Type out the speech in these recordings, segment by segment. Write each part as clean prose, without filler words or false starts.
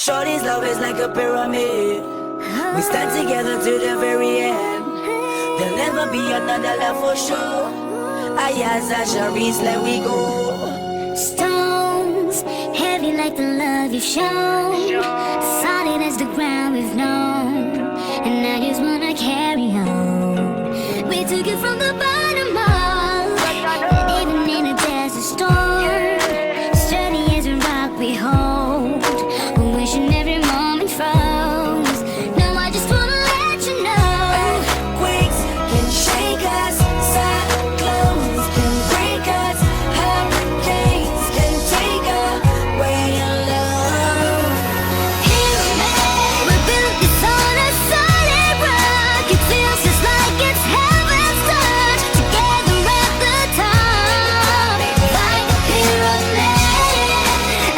Shorty's love is like a pyramid. We stand together to the very end. There'll never be another love for sure. Ayaza Sharice, let we go. Stones, heavy like the love you've shown, solid as the ground we've known, and I just wanna carry on. We took it from the bottom up, even in a desert storm, sturdy as a rock we hold, wishing every moment froze. Now I just wanna let you know, earthquakes can shake us, cyclones can break us, hurricanes can take away your love. we built this on a solid rock. It feels just like it's heaven's touch. Together at the top, like a pyramid.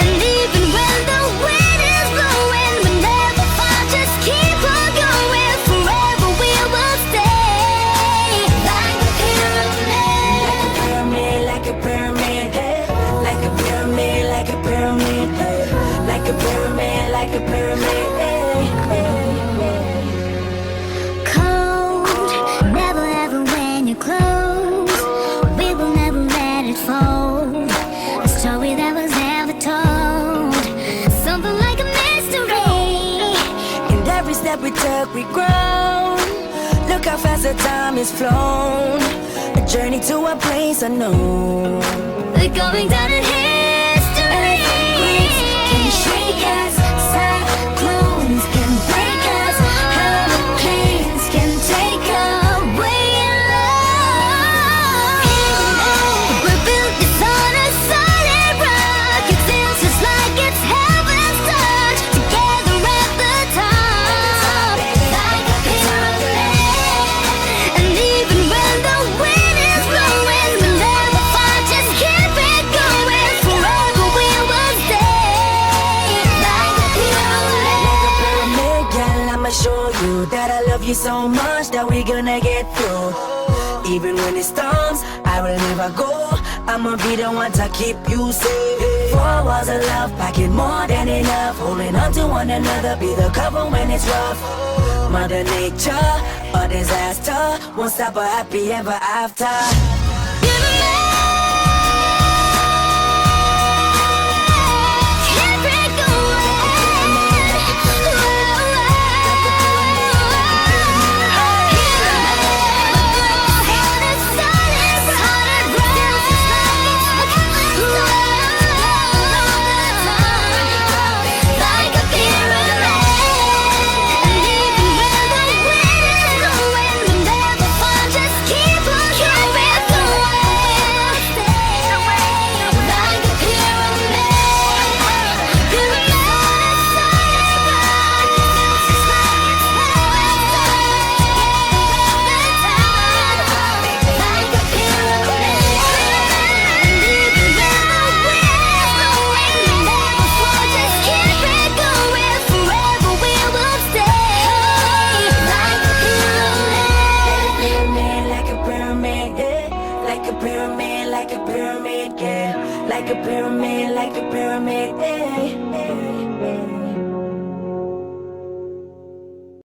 And even when the wind is blowing, we never fall, just keep on going. Forever we will stay, like a pyramid. Like a pyramid, hey. Like a pyramid, like a pyramid, hey. Like a pyramid, like a pyramid, hey, hey. Cold, never ever when you're close. We will never let it fold. A story that was never told. Something like a mystery. And every step we took, we grown. Look how fast the time has flown. A journey to a place unknown. We're going down in history. Earthquakes can shake us, cyclones can break us, hurricanes can take away your love. We built this on a solid rock. It feels just like it's heaven's touch. Together at the top, like a pyramid. And even when the wind is blowing, we never fall, just keep it going. Forever we will stay, like a pyramid. Girl, I'ma show you that I love you so much that we're gonna get through. Even when it storms, I will never go. I'ma be the one to keep you safe. 4 walls of love, packing more than enough. Holding on to one another, be the cover when it's rough. Mother Nature, a disaster, won't stop a happy ever after. Keep it like a pyramid, yeah. Like a pyramid, like a pyramid, yeah.